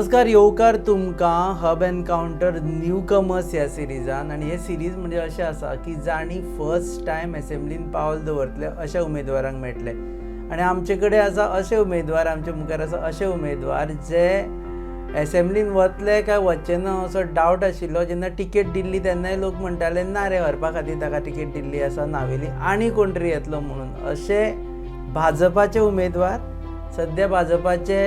नमस्कार येवकार तुमकां हब एनकाउंटर न्यू कमर्स ह्या सिरिजान आनी हे सिरीज म्हणजे अशें आसा की जाणी फर्स्ट टायम एसेंब्लीन पावल दवरतले अशा उमेदवारांक मेळटले आनी आमचे कडेन आसा अशे उमेदवार आमचे मुखार आसा अशे उमेदवार जे एसेंब्लीन वतले काय वचचे ना असो डावट आशिल्लो. जेन्ना टिकेट दिल्ली तेन्नाय लोक म्हणटाले ना रे व्हरपा खातीर ताका टिकेट दिल्ली आसा नावेली आनी कोण तरी येतलो म्हणून. अशे भाजपाचे उमेदवार सद्या भाजपाचे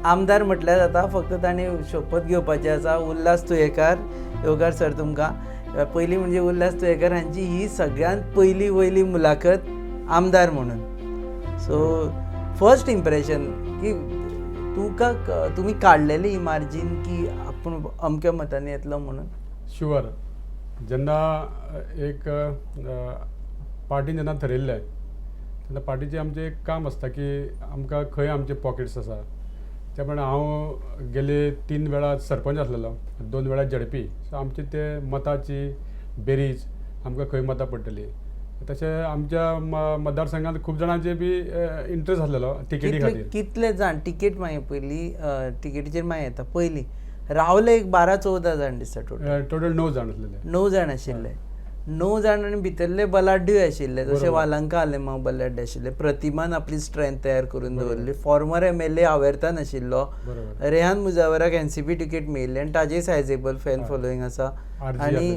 आमदार म्हटल्यार जाता, फक्त ताणें शपथ घेवपाची आसा. उल्हास तुयेकार येवकार सर तुमकां पयलीं म्हणजे उल्हास तुयेकार हांची ही सगळ्यांत पयली मुलाखत आमदार म्हणून. सो फर्स्ट इम्प्रेशन की तुमी काडलेली ही मार्जीन की आपूण अमक्या मतांनी येतलो म्हणून. शुअर. जेन्ना एक पार्टीन जेन्ना थरयल्लें तेन्ना पार्टीचें आमचें एक काम आसता की आमकां खंय आमचे पॉकेट्स आसा. त्या प्रमाणे हांव गेले 3 वेळा सरपंच आसलेलो, 2 वेळा झडपी. सो आमची ते मताची बेरीज आमकां खंय मतां पडटली. तशें आमच्या मतदारसंघांत खूब जाणांचे बी इंट्रस्ट आसलेलो टिकेटी खातीर. कितले जाण टिकेट मागीर पयली टिकेटीचेर मागीर येता पयलीं रावले एक 12-14 जाण दिसता. टोटल 9 जाण आसलेले. 9 जाण आशिल्ले. 9 जाण आनी भितरले बलाढ्यूय आशिल्ले. जशे वालंका आलेमांव बलाढ्य आशिल्ले. प्रतिमान आपली स्ट्रेंथ तयार करून दवरली. फॉर्मर MLA आवेरतान आशिल्लो. रेहान मुजावराक NCP टिकेट मेळिल्ली आनी ताजेय सायजेबल फॅन फॉलोईंग आसा. आनी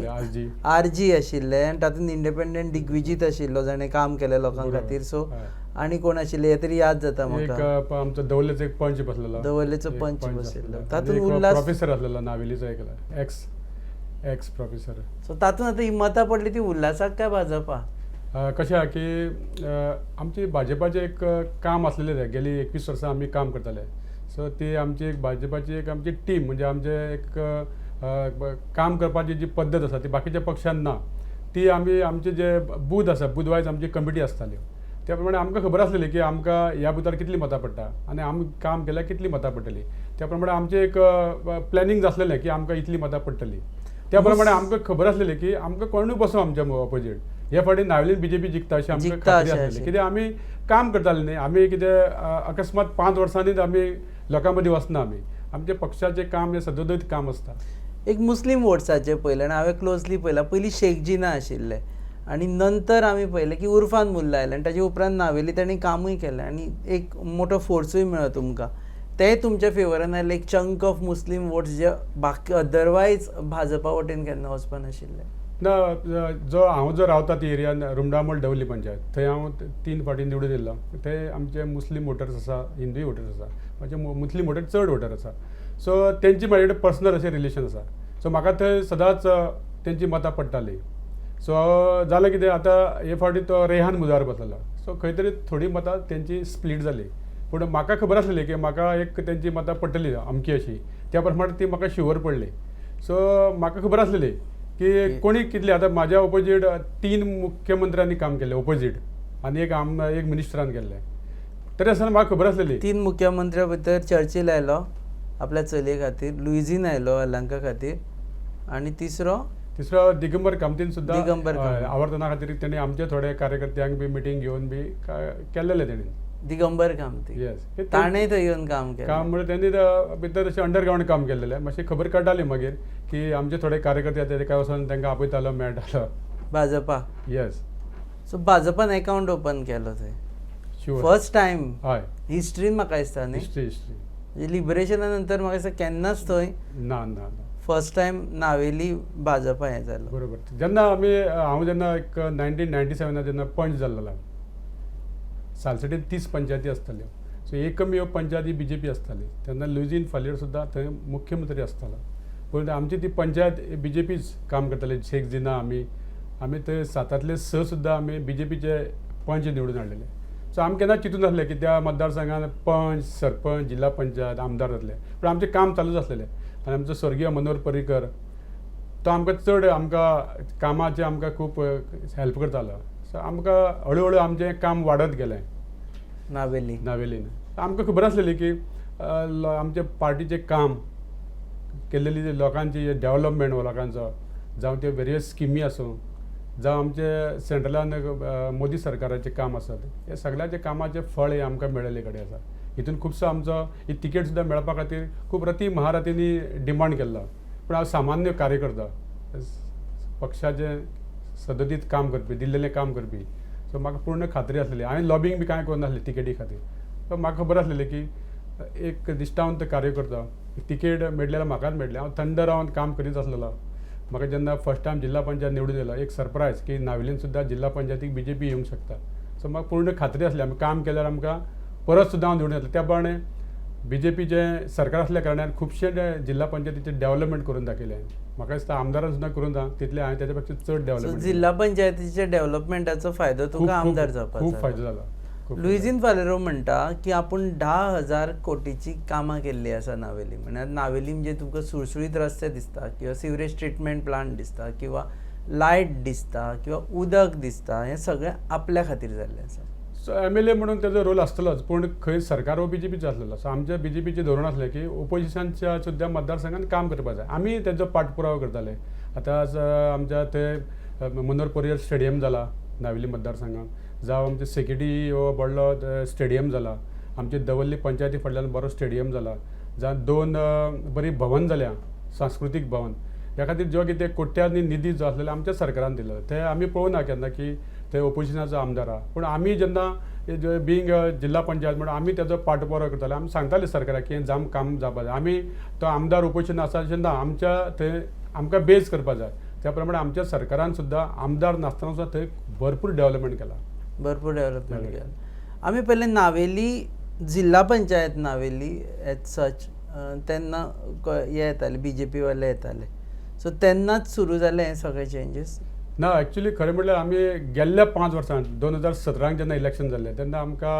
RG आशिल्ले आनी तातूंत इंडिपेंडंट दिग्विजीत आशिल्लो जाणें काम केलें लोकां खातीर. सो आनी कोण आशिल्ले हे तरी याद जाता म्हाका. आमचो दवलेचो एक पंच बसलेलो. दवलेचो पंच बसलेलो. तातूंत उल्हास प्रोफेसर आसलेलो नावेलीचो एक एक्स प्रोफेसर. सो तातूंत आतां ही मतां पडली ती उल्हासाक काय भाजपा? कशें आहा की आमची भाजपाचें एक काम आसलेलें तें गेली 21 वर्सां आमी काम करताले. सो ती आमची एक भाजपाची एक आमची टीम म्हणजे आमचे एक काम करपाची जी पद्दत आसा ती बाकीच्या पक्षांत ना. ती आमी आमचे जे बूथ आसा बूथ वायज आमची कमिटी आसताल्यो. त्या प्रमाणे आमकां खबर आसलेली की आमकां ह्या बुथार कितली मतां पडटा आनी आमी काम केल्यार कितली मतां पडटली. त्या प्रमाणे आमचें एक प्लॅनिंग आसलेलें की आमकां इतली मतां पडटली. त्या प्रमाणे आमकां खबर आसलेली की आमकां कोणूय बसो आमच्या ऑपोजीट. हे फावटी नावेलीन BJP जिखता अशें आमकां खात्री आसलेली. कित्याक आमी काम करताले न्ही. आमी कितें अकस्मात 5 वर्सांनीच आमी लोकां मदीं वचना. आमचे पक्षाचें काम हें सदोदीत काम आसता. एक मुस्लीम वोट्साचें पयलें आनी हांवें क्लोजली पळयलां. पयलीं शेख जिना आशिल्ले आनी नंतर आमी पळयलें की उर्फान मुल्ला आयले आनी ताजे उपरांत नावेली तांणी कामूय केलें आनी एक मोठो फोर्सूय मेळ्ळो तुमकां. ते तुमच्या फेवरान आयले एक चंक ऑफ मुस्लीम वोट्स जे बाकी अदरवायज भाजपा वटेन केन्ना वचपा नाशिल्ले. ना हांव जो रावता ती एरियान रुमडामोल डवली पंचायत थंय हांव 3 फावटी निवडून येयल्लो. ते आमचे मुस्लीम वोटर्स आसा, हिंदूय वोटर्स आसा. म्हणजे मुस्लीम वोटर चड वोटर आसा. सो तेंची म्हाजे कडेन पर्सनल अशें रिलेशन आसा. सो म्हाका थंय सदांच तेंची मतां पडटाली. सो जालें कितें आतां हे फावटी तो रेहान मुजावर बसलेलो. सो खंय तरी थोडी मतां तेंची स्प्लीट जाली. पूण म्हाका खबर आसलेली की म्हाका एक तेंची मतां पडटली अमकी अशी. त्या प्रमाणे ती म्हाका शुवर पडली. सो म्हाका खबर आसलेली की कोणी कितली आतां म्हाज्या ऑपोजीट 3 मुख्यमंत्र्यांनी काम केलें ऑपोजीट आनी एक मिनिस्टरान केल्लें. तरी आसतना म्हाका खबर आसलेली 3 मुख्यमंत्र्या भितर चर्चिल आयलो आपल्या चलये खातीर, लुइजीन आयलो वालंका खातीर आनी तिसरो दिगंबर कामतीन सुद्दां दिगंबर आवर्तना खातीर तेणी आमचे थोडे कार्यकर्त्यांक बी मिटींग घेवन बी केल्लेलें तेणी. दिगंबर कामती येस ताणेंय थंय येवन काम केलें. काम म्हणजे त्यांनी भितर अशें अंडरग्रावंड काम केल्लेलें. मातशी खबर काडटाली मागीर की आमचे थोडे कार्यकर्ते एका वचून तांकां आपयतालो मेळटालो भाजपा. येस. सो भाजपान अकावंट ओपन केलो थंय शुअर. फर्स्ट टायम हय हिस्ट्रीन म्हाका दिसता न्ही. हिस्ट्री लिबरेशना नंतर म्हाका दिसता केन्नाच थंय ना फर्स्ट टायम नावेली भाजपा हें जालो. बरोबर. जेन्ना हांव जेन्ना एक 1997 जेन्ना पंच जाल्लो सालसेटीन 30 पंचायती आसताल्यो. सो एकमेव पंचायती BJP आसताली. तेन्ना लुइजीन फालियर सुद्दां थंय मुख्यमंत्री आसतालो. पूण आमची ती पंचायत BJPच काम करताली. शेख जिना आमी थंय 7तले 6 सुद्दां आमी BJPचे पंच निवडून हाडलेले. सो आमी केन्ना चिंतून नासले की त्या मतदारसंघान पंच, सरपंच, जिल्हा पंचायत, आमदार जातले. पूण आमचें काम चालूच आसलेलें. आनी आमचो स्वर्गीय मनोहर पर्रीकर तो आमकां चड कामाचें आमकां खूब हेल्प करतालो. सो आमकां हळू आमचें काम वाडत गेलें नावेलीन. आमकां खबर आसलेली की आमचे पार्टीचें काम केल्लेली लोकांची डेवलपमेंट लोकांचो जावं त्यो वेरियस स्किमी आसूं जावं आमचे सेंट्रलान मोदी सरकाराचें काम आसत हे सगळ्याचे कामाचे फळ हे आमकां मेळिल्ले कडेन आसा. हितून खुबसो आमचो ही तिकेट सुद्दां मेळपा खातीर खूब रती महारथींनी डिमांड केला. पूण हांव सामान्य कार्यकर्ता पक्षाचे सदतीत काम करपी दिल्लेलें काम करपी. सो म्हाका पूर्ण खात्री आसलेली हांवें लॉबिंग बी कांय करनासलें तिकेटी खातीर. सो म्हाका खबर आसलेलें की एक निश्ठावंत कार्यकर्ता तिकेट मेळ्ळी जाल्यार म्हाकाच मेळटली. हांव थंड रावन काम करीत आसलेलो. म्हाका जेन्ना फर्स्ट टायम जिल्हा पंचायत निवडून येयलो एक सरप्रायज की नावेलीन सुद्दां जिल्हा पंचायतीक BJP येवंक शकता. सो म्हाका पूर्ण खात्री आसली आमी काम केल्यार आमकां परत सुद्दां हांव निवडून येतलो. त्या प्रमाणे BJPचें सरकार आसल्या कारणान खुबशे जिल्हा पंचायतीचे डेव्हलपमेंट करून दाखयलें. म्हाका दिसता आमदारान सुद्दां करून तितलें हांवें तेच्या पेक्षा चड डेव्हलपमेंट. जिल्हा पंचायतीच्या डेव्हलपमेंटाचो फायदो तुका आमदार जावपाक खूब फायदो जाला. लुईझीन फालेरो म्हणटा की आपूण 10,000 कोटीची कामां केल्ली आसा नावेली. म्हळ्यार नावेली म्हणजे तुमकां सुळसुळीत रस्ते दिसता किंवा सिवरेज ट्रिटमेंट प्लांट दिसता किंवा लायट दिसता किंवा उदक दिसता, हें सगळें आपल्या खातीर जाल्लें आसा. सो MLA म्हणून तेजो रोल आसतलोच, पूण खंय सरकार हो BJPचो आसलेलो. सो आमच्या BJPचें धोरण आसलें की ओपोजिशनच्या सुद्दां मतदारसंघात काम करपा जाय. आमी तेजो पाठपुरावो करताले. आतां आमच्या थंय मनोहर पर्रिकर स्टेडियम जाला नावेली मतदारसंघात, जावं आमचे सेक्युरिटी हो व्हडलो स्टेडियम जाला, आमचे दवर्ली पंचायती फाटल्यान बरो स्टेडियम जाला, जावं 2 बरी भवन जाल्या सांस्कृतीक भवन. ह्या खातीर जो कितें कोट्यांनी निधी जो आसलेलो आमच्या सरकारान दिलो ते आमी पळोवना केन्ना की थंय ओपोजिशनाचो आमदार आहा. पूण आमी जेन्ना बिंग जिल्हा पंचायत म्हणून आमी तेजो पाठपुरावो करताले. आमी सांगताले सरकाराक की हें काम जावपा जाय. आमी तो आमदार ओपोजिशन आसा जेन्ना आमच्या थंय आमकां बेज करपा जाय. त्या प्रमाणे आमच्या सरकारान सुद्दां आमदार नासतना सुद्दां थंय भरपूर डेव्हलपमेंट केला. भरपूर डेव्हलपमेंट केला. आमी पयलें नावेली जिल्हा पंचायत नावेली एज सच तेन्ना हे येताले BJP वाले येताले. सो तेन्नाच सुरू जालें हें सगळें चेंजीस. ना एक्चुअली खरें म्हणल्यार आमी गेल्ल्या 5 वर्सांत 2017 जेन्ना इलेक्शन जाल्लें तेन्ना आमकां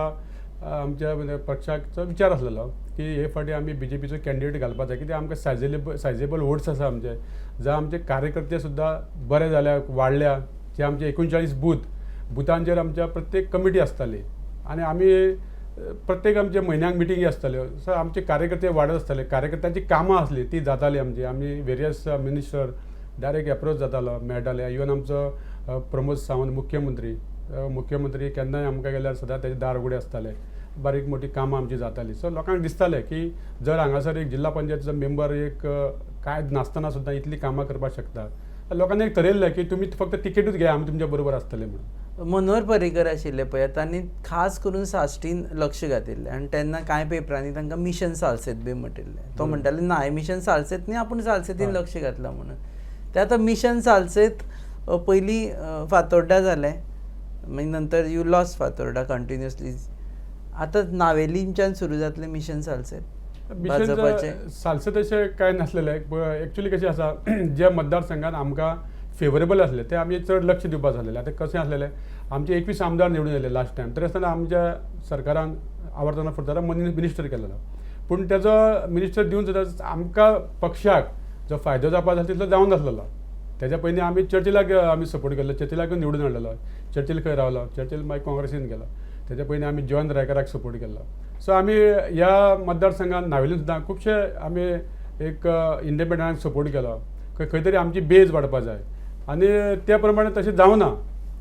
आमच्या पक्षाचो विचार आसलेलो की हे फावटी आमी BJPचो कॅन्डिडेट घालपाक जाय. कित्याक आमकां सायजेबल वोट्स आसा आमचे, जावं आमचे कार्यकर्ते सुद्दां बरे जाल्या वाडल्या. जे आमचे 39 बुथांचेर आमच्या प्रत्येक कमिटी आसताली आनी आमी प्रत्येक आमच्या म्हयन्याक मिटिंगी आसताल्यो. सो आमचे कार्यकर्ते वाडत आसताले. कार्यकर्त्यांची कामां आसली ती जाताली आमची. आमी वेरियस मिनिस्टर डायरेक्ट एप्रोच जातालो मेळटाले. इवन आमचो प्रमोद सावंत मुख्यमंत्री केन्नाय आमकां गेल्यार सदां तेजे दार उगडे आसताले. बारीक मोठी कामां आमची जाताली. सो लोकांक दिसतालें की जर हांगासर एक जिल्हा पंचायतीचो मेंबर एक कांय नासतना सुद्दां इतली कामां करपाक शकता. लोकांनी एक ठरयल्लें की तुमी फक्त तिकेटूच घेया, आमी तुमच्या बरोबर आसतले म्हणून. मनोहर पर्रीकर आशिल्ले पळय तांणी खास करून साश्टीन लक्ष घातिल्लें आनी तेन्ना कांय पेपरांनी तांकां मिशन सालसेत बी म्हणटिल्लें. तो म्हणटाले ना हे मिशन सालसेत न्ही, आपूण सालसेतीन लक्ष घातलां म्हणून. ते आतां मिशन सालसेत पयलीं फातोड्डा जालें, मागीर नंतर यू लॉस्ट फातोड्डा कंटिन्युअसली. आतां नावेलींच्यान सुरू जातलें मिशन सालसेत. मिशन सालसेत अशें कांय नासलेलें. एक्चुअली कशें आसा ज्या मतदारसंघात आमकां फेवरेबल आसलें ते आमी चड लक्ष दिवपाक जालेलें. आतां कशें आसलेलें आमचे 21 आमदार निवडून येयले लास्ट टायम. तरी आसतना आमच्या सरकारान आवर्तना फुडताना मिनिस्टर केलेलो. पूण तेजो मिनिस्टर दिवन सुद्दां आमकां पक्षाक जो फायदो जावपाक जाय तितलो जावं नासलेलो. तेज्या पयलीं आमी चर्चिलाक आमी सपोर्ट केल्लो. चर्चिलाक निवडून हाडलेलो. चर्चिल खंय रावलो, चर्चिल मागीर काँग्रेसीन गेलो. तेज्या पयलीं आमी जॉन रायकराक सपोर्ट केल्लो. सो आमी ह्या मतदारसंघात नावेलीन सुद्दां खुबशे आमी एक इंडिपेंडंटाक सपोर्ट केलो. खंय तरी आमची बेज वाडपाक जाय आनी त्या प्रमाणे तशें जावना.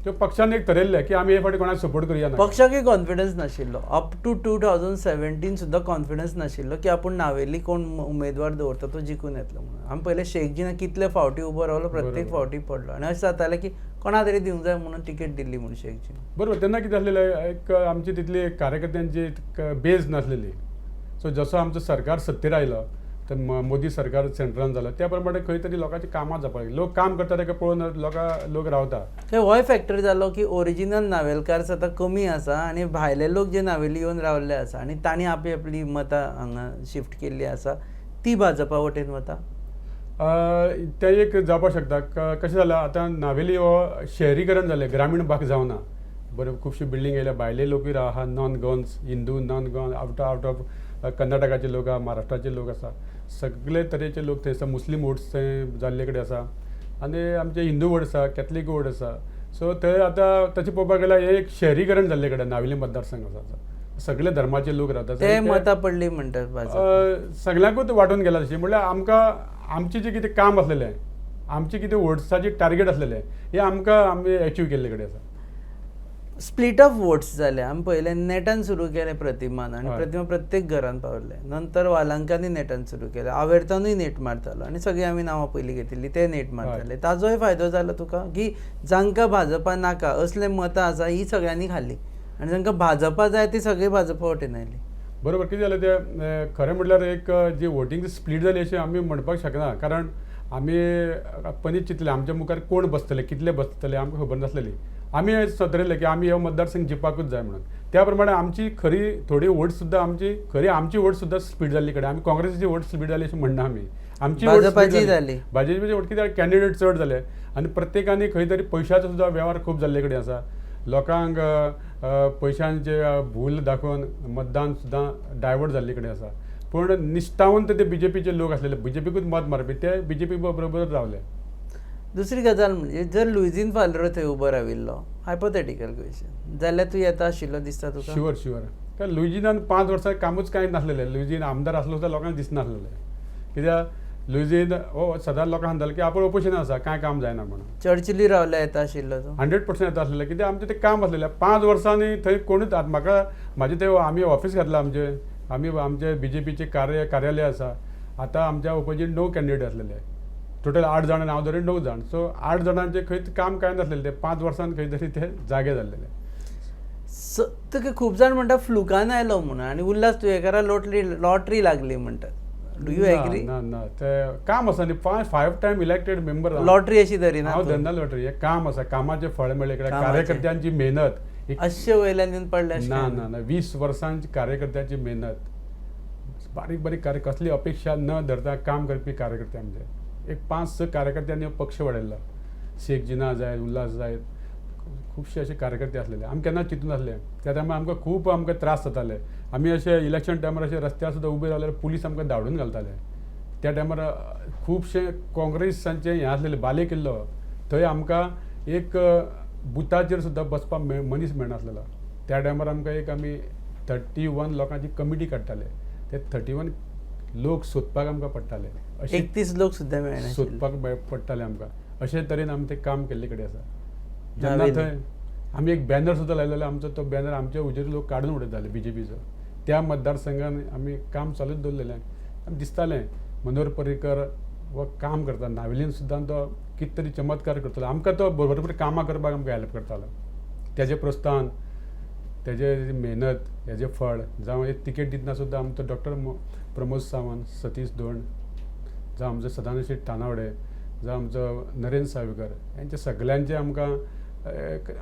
त्यो पक्षान एक ठरयल्लें की आमी हे फावटी कोणाक सपोर्ट करुया ना. पक्षाकय कॉन्फिडन्स नाशिल्लो. अप टू 2017 सुद्दां कॉन्फिडन्स नाशिल्लो की आपूण नावेली कोण उमेदवार दवरता तो जिखून येतलो म्हणून. आमी पयलें शेखजीना कितले फावटी उबो रावलो, प्रत्येक फावटी पडलो आनी अशें जातालें की कोणा तरी दिवंक जाय म्हणून तिकेट दिल्ली म्हणून शेखजी. बरोबर. तेन्ना कितें आसलेलें एक आमची तितली कार्यकर्त्यांची बेज नासलेली. सो जसो आमचो सरकार सत्तेर आयलो तर मोदी सरकार सेंट्रलान जालो त्या प्रमाणे खंय तरी लोकांची कामां जावपाक लागली. लोक काम करता तेका पळोवन लोक रावता. थंय होय फॅक्टर जालो की ओरिजिनल नावेलकार्स आतां कमी आसा आनी भायले लोक जे नावेली येवन रावल्ले आसा आनी तांणी आपली मतां हांगा शिफ्ट केल्ली आसा ती भाजपा वटेन वता. ते एक जावपाक शकता. कशें जालां आतां नावेली हो शहरीकरण जालें, ग्रामीण भाग जावना. बरें खुबशी बिल्डींग येयल्या, भायले लोकूय आहा, non Goans, Hindu non Goan, out of कर्नाटकाचे लोक आहा, महाराष्ट्राचे लोक आसा, सगळे तरेचे लोक थंय आसा. मुस्लीम वोट्स थंय जाल्ले कडेन आसा आनी आमचे हिंदू वोट आसा, कॅथलीक वोट आसा. सो थंय आतां तशें पळोवपाक गेल्यार हे एक शहरीकरण जाल्ले कडेन नावेली मतदारसंघ आसा. सगळे धर्माचे लोक रावतात. ते मतां पडली म्हणटात. सगळ्यांकूच वांटून गेला तशी. म्हणल्यार आमकां आमचें जें कितें काम आसलेलें, आमचें कितें वोट्साचें टार्गेट आसलेलें हें आमी अचीव केल्ले कडेन आसा. स्प्लिट ऑफ वोट्स जाले. आमी पयले नेटान सुरू केले प्रतिमान, आनी हय. प्रतिमा प्रत्येक घरान पावले. नंतर वालांकांनी नेटान सुरू केले, आवेर्तानूय नेट मारतालो, आनी सगळीं आमी नांवां पयलीं घेतिल्लीं ते नेट मारताले. ताजोय फायदो जालो तुका की जांकां भाजपा नाका असले मतां आसा ही सगळ्यांनी खाल्ली, आनी जांकां भाजपा जाय ती सगळीं भाजपा वटेन आयली. बरोबर. कितें जालें तें खरें म्हटल्यार एक जी वोटींग स्प्लीट जाली अशें आमी म्हणपाक शकना, कारण आमी पयलींच चिंतलें आमच्या मुखार कोण बसतले, कितले बसतले आमकां खबर नासलेली. आमी थारायलें की आमी हो मतदारसंघ जिखपाकूच जाय म्हणून. त्या प्रमाणे आमची खरी थोडी वोट सुद्दां आमची वोट सुद्दां स्प्लीट जाल्ली कडेन आमी काँग्रेसीची वोट स्प्लीट जाली अशें म्हणना आमी. आमची वोट भाजपाची जाली. भाजपाची वोट कित्याक कॅन्डिडेट चड जाले आनी प्रत्येकानी खंय तरी पयशाचो सुद्दां वेव्हार खूब जाल्ले कडेन आसा. लोकांक पयशांचे भूल दाखोवन मतदान सुद्दां डायवर्ट जाल्ले कडेन आसा. पूण निश्ठावंत ते बीजेपीचे लोक आसलेले, बीजेपीकूच मत मारपी ते बीजेपी बरोबर रावले. दुसरी गजाल म्हणजे जर लुईझीन फालरो थंय उबो राविल्लो, हायपोथेटिकल क्वेश्चन, जाल्यार तूं येता आशिल्लो दिसता तुका? शुअर. कारण लुईझीनान 5 वर्सां कामूच कांय नासलेलें. लुईझीन आमदार आसलो सुद्दां लोकांक दिसनासलेलें. कित्याक लुईझीन सदांच लोकांक सांगतालो की आपूण ऑपोजिशन आसा, कांय काम जायना म्हणून. चर्चिली रावल्या येता आशिल्लो तूं? 100% येता आसलेलें. कित्याक आमचें तें काम आसलेलें. 5 वर्सांनी थंय कोणूच म्हाका म्हाजें तें आमी ऑफिस घातलां आमचे बीजेपीचे कार्यालय आसा. आतां आमच्या ऑपोजीट 9 कॅन्डिडेट आसलेले. टोटल 8 जाण हांव धरून 9 जाण. सो 8 जाणांचें खंय काम कांय नासलेलें. ते 5 वर्सान खंय तरी ते जागे जाल्लेले. तुका खूब जाण म्हणटा फ्लुकान आयलो म्हणून, आनी उल्हास तुयेकारा लॉटरी लागली म्हणटात. Do you agree? ना ते काम आसा न्ही. 5 टायम इलेक्टेड मेंबर. लॉटरी अशी धरिना हांव धरना लॉटरी. हे काम आसा, कामाचें फळ मेळ्ळे कडेन कार्यकर्त्यांची मेहनत. 500 वयल्यान येवन पडले ना 20 वर्सांची कार्यकर्त्याची मेहनत. बारीक कार्य कसली अपेक्षा न धरता काम करपी कार्यकर्ते आमचे. एक 5-6 कार्यकर्त्यांनी पक्ष वाडयल्लो. शेख जिना जायत, उल्हास जायत, खुबशे असे कार्यकर्ते आसलेले. आमी केन्ना चिंतून नासले. त्या टायमार आमकां खूब त्रास जाताले. आमी अशे इलेक्शन टायमार अशे रस्त्यार सुद्दां उबे रावल्यार पुलीस आमकां धांवडून घालताले. त्या टायमार खुबशे काँग्रेसांचे हें आसलेले बाले किल्लो. थंय आमकां एक बुथाचेर सुद्दां बसपाक मनीस मेळनासलेलो. त्या टायमार आमी 31 लोकांची कमिटी काडटाले. ते 31 लोक सोदपाक आमकां पडटाले. 31 लोक सुद्दां मेळना सोदपाक पडटाले आमकां. अशे तरेन आमी तें काम केल्ले कडेन आसा. जेन्ना थंय आमी एक बॅनर सुद्दां लायलेलो. आमचो तो बॅनर आमचे उजेरी लोक काडून उडयताले बीजेपीचो. त्या मतदारसंघान आमी काम चालूच दवरलेलें. आमी दिसतालें मनोहर पर्रीकर हो काम करता. नावेलीन सुद्दां तो कितें तरी चमत्कार करतलो. आमकां तो बरोबर कामां करपाक आमकां हेल्प करतालो. तेजें प्रोत्साहन, तेजे मेहनत, हेजें फळ जावं एक तिकेट दितना सुद्दां आमचो डॉक्टर प्रमोद सावंत, सतीश धोंड, जावं आमचो सदानंद तानावडे, जावं आमचो नरेंद्र सावयकर, हेंचे सगळ्यांचे आमकां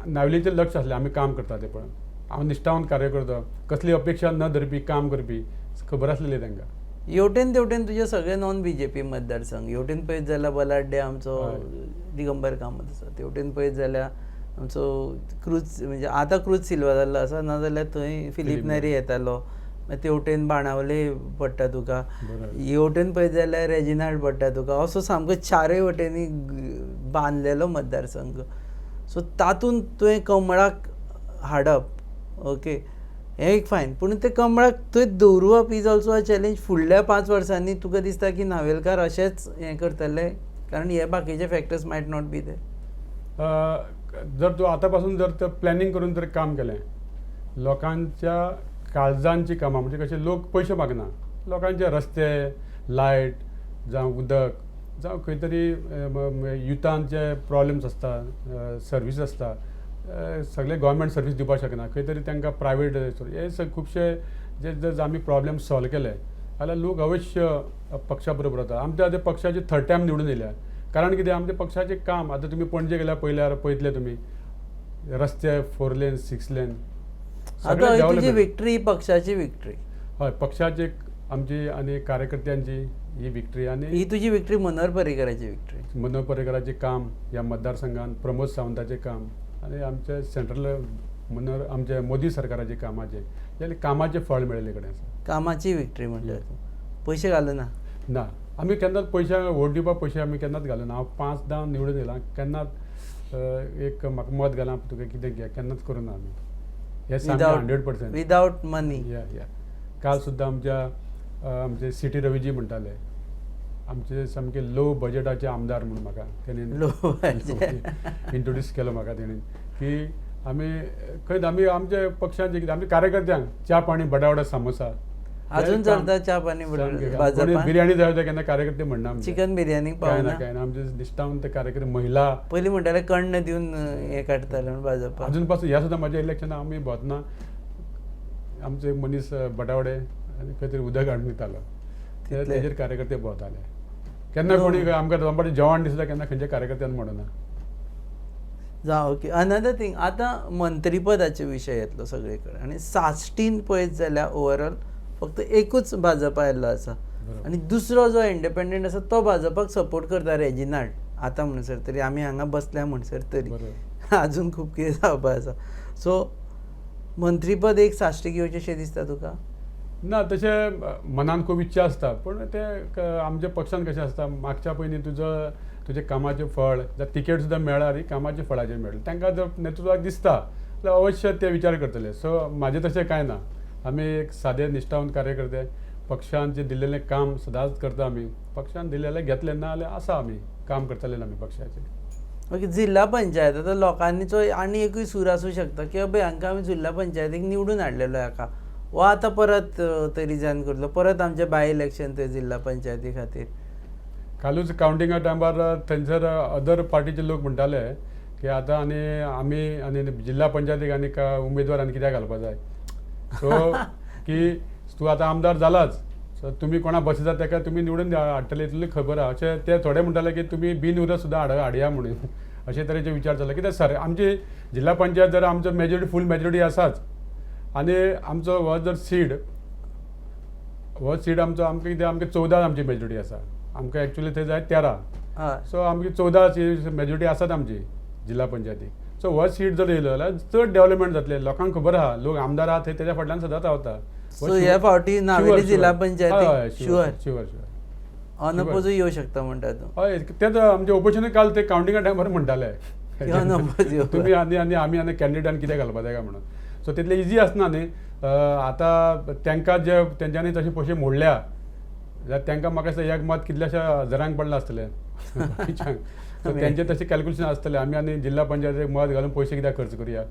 नावेलीचें लक्ष आसलें. आमी काम करता तें पळोवन. हांव निश्ठावंत कार्यकर्तो, कसली अपेक्षा न धरपी काम करपी खबर आसलेली तांकां. हेवटेन तेवटेन तुजे सगळे नॉन बीजेपी मतदारसंघ. हेवटेन पळयत जाल्यार बलाड्डे आमचो दिगंबर कामत आसा. तेवटेन पळयत जाल्यार आमचो क्रूज, म्हणजे आतां क्रूज सिल्वा जाल्लो आसा, नाजाल्यार थंय फिलीप नेरी येतालो. तेवटेन बाणावले पडटा तुका. हेवटेन पळयत जाल्यार रेजिनाल्ड पडटा तुका. असो सामको चारय वटेनी बांदलेलो मतदारसंघ. सो तातूंत तुवें कमळाक हाडप, ओके, हें एक फायन. पूण ते कमळाक थंय दवरुवप इज ऑल्सो अ चॅलेंज. फुडल्या 5 वर्सांनी तुका दिसता की नावेलकार अशेंच हें करतले? कारण हे बाकीचे factors might not be there. जर तूं आतां पासून जर तर प्लॅनिंग करून जर काम केलें, लोकांच्या काळजांची कामां, म्हणजे कशें लोक पयशे मागना. लोकांचे रस्ते, लायट, जावं उदक, जावं खंय तरी युथांचे प्रॉब्लेम्स आसता, सर्वीस आसता, सगळे गोवोरमेंट सर्वीस दिवपाक शकना, खंय तरी तांकां प्रायवेट, हे खुबशे जे आमी प्रॉब्लेम सॉल्व केले जाल्यार लोक अवश्य पक्षा बरोबर वता. आमच्या आतां पक्षाचे 3rd टायम निवडून येयल्या. कारण कितें, आमच्या पक्षाचें काम आतां तुमी पणजे गेल्यार पळयतले तुमी रस्ते 4 लेन 6 लेन आतां तुजी विक्ट्री, पक्षाची विक्ट्री. हय, पक्षाची आमची आनी कार्यकर्त्यांची ही विक्ट्री. आनी ही तुजी विक्ट्री मनोहर पर्रीकराची विक्ट्री. मनोहर पर्रीकराचें काम ह्या मतदारसंघान, प्रमोद सावंताचें काम आनी आमचे सेंट्रल आमचे मोदी सरकाराचें कामाचें, जाल्यार कामाचें फळ मेळिल्ले कडेन आसा. कामाची विक्ट्री म्हणल्यार तूं पयशे घालना? ना, आमी केन्नाच पयशे वोट दिवपाक पयशे आमी केन्नाच घालना. हांव 5-10 निवडून येयलां, केन्नाच एक म्हाका मत घालां तुका कितें घे, केन्नाच करूना आमी. हे सामकें 100%. विदाउट मनी. या काल सुद्दां आमचे सिटी रवीजी म्हणटाले, आमचे सामके लो बजेटाचे आमदार म्हणून म्हाका तेणेन इंट्रोड्यूस केलो म्हाका तेणेन, की आमी खंय आमी आमच्या पक्षांचे कितें आमी कार्यकर्त्यांक च्या पाणी बटावडा सामोसा अजून चलता च्या पाणी भाजपान बिर्याणी जाय केन्ना कार्यकर्ते म्हणना आमचे. चिकन बिर्याणी काय पावना ना काय ना आमचे निश्ठावंत कार्यकर्ते महिला पयलीं म्हणटाले कण्ण दिवन हे काडटाले म्हणून भाजपा अजून पासून ह्या सुद्दां म्हाज्या इलेक्शनाक आमी भोंवतना आमचो एक मनीस बटावडे आनी खंय तरी उदक हाडून दितालो तेजेर कार्यकर्ते भोंवताले केन्ना कोणी आमकां दनपारचें जेवण दिसता केन्ना खंयच्या कार्यकर्त्यान म्हणना. जावं ओके अनदर थिंग आतां मंत्रीपदाचे विशय येतलो सगळे कडेन आनी साश्टीन पळयत जाल्यार ओवरऑल फक्त एकूच भाजपा येयल्लो आसा आनी दुसरो जो इंडिपेंडंट आसा तो भाजपाक सपोर्ट करता रेजिनाल्ड आतां म्हणसर तरी आमी हांगा बसल्या म्हणसर तरी अजून खूब कितें जावपा आसा सो मंत्रीपद एक साश्टीक येवचेशें दिसता तुका. ना तशें मनान खूब इच्छा आसता पूण तें आमच्या पक्षान कशें आसता मागच्या पयलीं तुजें कामाचें फळ जावं तिकेट सुद्दां मेळ्ळा आनी कामाच्या फळाचेर मेळ्ळें तांकां जर नेतृत्वाक दिसता जाल्यार अवश्य ते विचार करतले. सो म्हाजें तशें कांय ना आमी एक सादे निश्ठावंत कार्यकर्ते पक्षान जें दिल्लेलें काम सदांच करता आमी पक्षान दिल्लेलें घेतलें ना जाल्यार आसा आमी काम करतले आमी पक्षाचें. ओके जिल्ला पंचायत आतां लोकांनीचो आनी एकूय सूर आसूं शकता की अबे हांकां आमी जिल्ला पंचायतीक निवडून हाडलेलो हाका वा आतां परत ते रिजायन करतलो परत आमचें बाय इलेक्शन थंय जिल्ला पंचायती खातीर. कालूच कावंटिंगा टायमार थंयसर अदर पार्टीचे लोक म्हणटाले की आतां आमी जिल्ला पंचायतीक आनी उमेदवार आनी कित्याक घालपा जाय सो की तूं आतां आमदार जालाच सो तुमी कोणा बसयता ताका तुमी निवडून हाडटले इतली खबर आहा अशें ते थोडे म्हणटाले की तुमी बिनविरोध सुद्दां हाडया म्हणून अशे तरेचे विचार चल्ले कित्याक सर आमची जिल्ला पंचायत जर आमचो मेजॉरिटी फूल मेजॉरिटी आसाच आनी आमचो हो जर सीट आमचो आमकां कितें आमकां 14 आमची मेजॉरिटी आसा आमकां एक्चुअली थंय जाय 13 सो आमची 14 मेजॉरिटी आसात आमची जिल्ला पंचायतीक. सो हो सीट जर येयलो जाल्यार चड डेव्हलपमेंट जातलें लोकांक खबर आहा लोक आमदार आहा थंय तेज्या फाटल्यान सदांच रावता. सो ह्या फावटी नावेली जिल्ला पंचायतीक शुअर शुअर अनपोजूय येवं शकता म्हणटा तूं. हय तेच आमचे ओपोजिशन काल ते कावंटिंगा टायमार म्हणटाले तुमी आनी आमी कॅन्डिडेटान कितें घालपा जाय काय म्हणून. सो तितलें इजी आसना न्ही आतां तांकां जे तेंच्यांनी तशे पयशे मोडल्या जाल्यार तांकां म्हाका दिसता एक मत कितल्याशा हजारांक पडलें आसतलें सो तेंचें तशें कॅल्क्युलेशन आसतलें आमी जिल्ला पंचायतीक मत घालून पयशे कित्याक खर्च करुया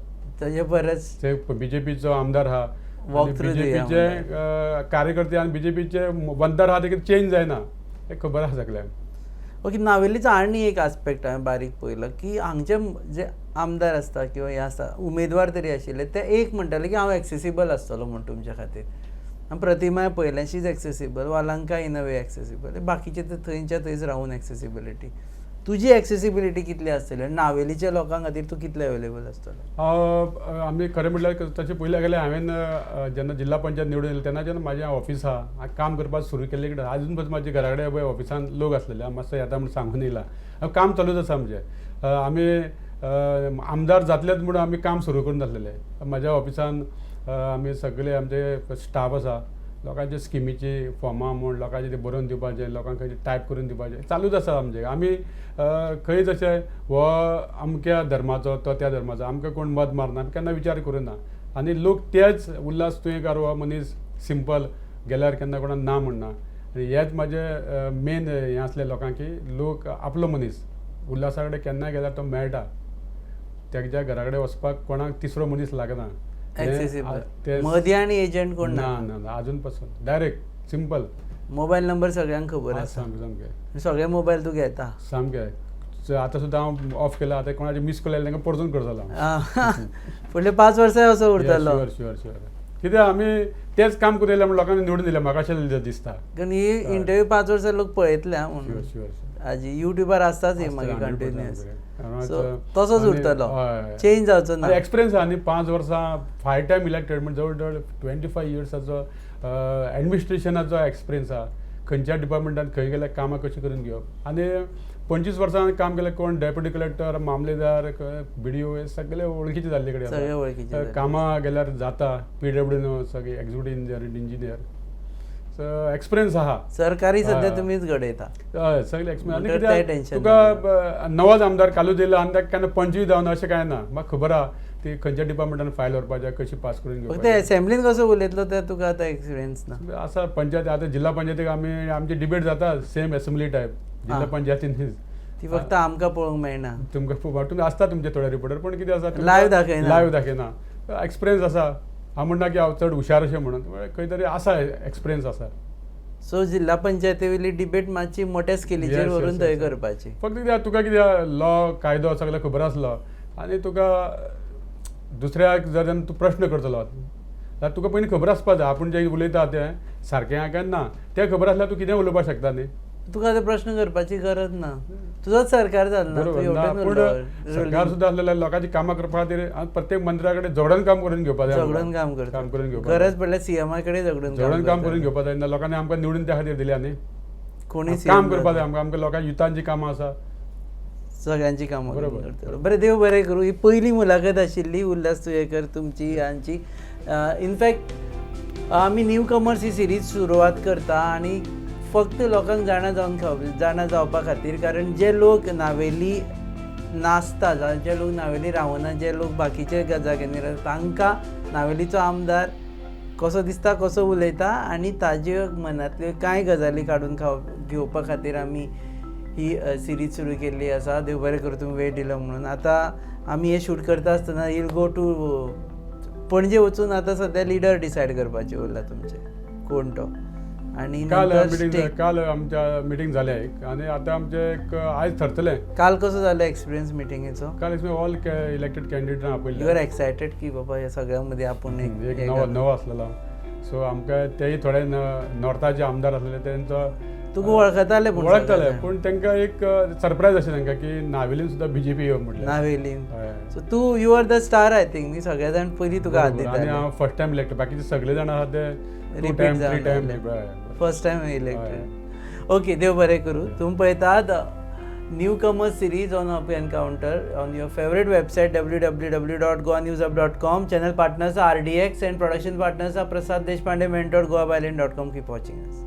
ताजे परस ते बीजेपीचो आमदार आहा बीजेपीचे कार्यकर्ते आनी बीजेपीचे मतदार आहा ते चेंज जायना हें खबर आसा सगळ्यांक. ओके नावेलीचो आनी एक आस्पेक्ट हांवें बारीक पळयलो की हांगचे जे आमदार आसता किंवा हे आसता उमेदवार तरी आशिल्ले ते एक म्हणटाले की हांव एक्सेसिबल आसतलो म्हण तुमच्या खातीर आनी प्रतिमा पळयलें शी इज एक्सेसिबल वालांका इन अ वे एक्सेसिबल बाकीचे ते थंयच्या थंयच रावून एक्सेसिबिलिटी तुजी एक्सेसिबिलिटी कितली आसतली नावेलीच्या लोकां खातीर तूं कितले अवेलेबल आसतलो. आमी खरें म्हटल्यार तशें पयलें गेल्यार हांवें जेन्ना जिल्ला पंचायत निवडून येयलें तेन्ना जेन्ना म्हाजें ऑफिस आहा काम करपाक सुरू केल्लें कितें आजून पासून म्हाजे घरा कडेन ऑफिसान लोक आसलेले मातसो येता म्हूण सांगून येयला काम चालूच आसा आमचें. आमी आमदार जातलेच म्हणून आमी काम सुरू करून जातलेले म्हाज्या ऑफिसान आमी सगळे आमचे स्टाफ आसा लोकांचे स्किमीची फॉर्मां म्हूण लोकांचे ते बरोवन दिवपाचें लोकांक टायप करून दिवपाचें चालूच आसा आमचें. आमी खंयच अशें हो अमक्या धर्माचो तो त्या धर्माचो आमकां कोण मत मारना आमी केन्ना विचार करूना आनी लोक तेच उल्हास तुयेंकार हो मनीस सिंपल गेल्यार केन्ना कोणाक ना म्हणना आनी हेच म्हाजें मेन हें आसलें लोकांक की लोक आपलो मनीस उल्हासा कडेन केन्नाय गेल्यार तो मेळटा तेच्या घरा कडेन वचपाक कोणाक तिसरो मनीस लागना. मदीं आनी एजंट कोण ना ना अजून पासून डायरेक्ट सिंपल मोबायल नंबर सगळ्यांक खबर आसा सामकें सगळे मोबायल तू घेता सामकें आतां सुद्दां हांव ऑफ केला आतां कोणाचे मिस कॉल आयले तांकां परतून करतलो फुडले 5 वर्सां असो उरतलो. शुअर शुअर शुअर कित्याक आमी तेच काम करून येयलें म्हूण लोकांनी निवडून दिलें म्हाका अशें दिसता कारण ही इंटरव्यू 5 वर्सां लोक पळयतले शुअर शुअर हाजी युट्यूबार आसताच ही मागीर कंटिन्युअस तसोच उरतलो चेंज जावचो ना. एक्सपिरियन्स आहा न्ही 5 वर्सां 5 टायम इलेक्टेड म्हणजे जवळ जवळ 25 इयर्साचो एडमिनिस्ट्रेशनाचो एक्सपिरियन्स आहा खंयच्या डिपार्टमेंटान खंय गेल्यार कामां कशी करून घेवप आनी 25 वर्सां काम केलें कोण डेप्युटी कलेक्टर मामलेदार BDO हे सगळे वळखीचे जाल्ले कडेन कामां गेल्यार जाता PWD सगळे एक्झिक्युटीव इंजिनियर एक्सपिरियन्स आहा सरकारी सध्या तुमीच घडयता हय सगळे एक्सपिरियन्स तुका नवोच आमदार कालूच येयला आनी ताका केन्ना पंचवीस जावना अशें कांय ना म्हाका खबर आहा ती खंयच्या डिपार्टमेंटान फायल व्हरपाचें कशी पास करून घेवपाचें. ते असेंब्लीन कसो उलयतलो ते तुका आतां एक्सपिरियन्स ना आसा पंचायती आतां जिल्ला पंचायतीक आमची डिबेट जाता सेम असेंब्ली टायप जिल्ला पंचायतीन ती फक्त आमकां पळोवंक मेळना. तुमकां तुमी आसता तुमचे थोडे रिपोर्टर, पण कितें आसा Live दाखयना. लायव्ह दाखयना. एक्सपिरियन्स आसा, हांव म्हणना की हांव चड हुशार अशें म्हणून, खंय तरी आसा एक्सपिरियन्स आसा. सो जिल्हा पंचायती वयली डिबेट मातशी मोठ्या स्केलीचेर Yes, yes, व्हरून yes, थंय yes. करपाची. फक्त कित्याक तुका कितें लॉ कायदो सगळें खबर आसलो आनी तुका दुसऱ्याक जर तूं प्रश्न करतलो जाल्यार तुका पयलीं खबर आसपा जाय आपूण जें उलयता तें सारकें आहा काय ना तें खबर आसल्यार तूं कितें उलोवपाक शकता न्ही. तुका आतां प्रश्न करपाची गरज ना. तुजोच सरकार जालो ना. तूं बरोबर ना, एवढेच पूण उरलो. सरकार सुद्दां आसलेल्या लोकांची कामां करपा खातीर प्रत्येक मंत्र्या कडेन झगडून काम करून घेवपा जाय. झगडून काम करता. काम करून घेवपा गरज पडल्यार सीएमा कडेन झगडून झगडून काम करून घेवपा जाय. लोकांनी आमकां निवडून त्या खातीर दिल्या न्ही. कोणी काम करपा जाय आमकां लोकांची युतांची कामां आसा. सगळ्यांची कामां बरोबर. करतलो. बरें, देव बरें करूं. ही पयली मुलाखत आशिल्ली उल्हास तुयेकर तुमची हांची. इनफॅक्ट आमी न्यू कमर्स ही सिरीज सुरवात करता आनी फक्त लोकांक जाणा जावपा खातीर, कारण जे लोक नावेली नासता, जे लोक नावेली रावना, जे लोक बाकीचे जाग्यांनी रावता, तांकां नावेलीचो आमदार कसो दिसता, कसो उलयता आनी ताज्यो मनांतल्यो कांय गजाली काडून घेवपा खातीर आमी ही सिरीज सुरू केल्ली आसा. देव बरें करूं तुमी वेळ दिलो म्हणून. आतां आमी हे शूट करता आसतना हील गो टू पणजे वचून आतां सद्या लिडर डिसायड करपाचे उरला तुमचे, कोण तो. आनी काल आमच्या मिटींग जाल्या एक, आनी आतां आमचे एक आयज ठरतलें. काल कसो जालो एक्सपिरियन्स मिटिंगेचो? काल ऑल इलेक्टेड कॅन्डिडेटांक यू आपयले. आर एक्सायटेड की बाबा ह्या सगळ्या मदीं आपूण एक नवो आसलेलो. सो आमकां तेय थोडे नॉर्थाचे आमदार आसलेले तेंचो तुका वळखताले वळखताले, पूण तांकां एक सरप्रायज अशें तांकां की नावेलीन सुद्दां बीजेपी येवं म्हटलें. नावेलीन. हय. सो तू you are the star I think न्ही. सगळे जाण पयलीं तुका हात आनी दिताले. हांव फर्स्ट टायम इलेक्ट, बाकीचे सगळे जाण आहा ते Repeat 2 जावन 3 टायम. आयले. First time elected. ओके, देव बरें करूं. तुमी पळयतात new commerce series on up encounter on your favourite website www.goaNewsUp.com. Channel partners RDX and production partners are Prasad Deshpande, Mentor, GoaBiolin.com. Keep watching us.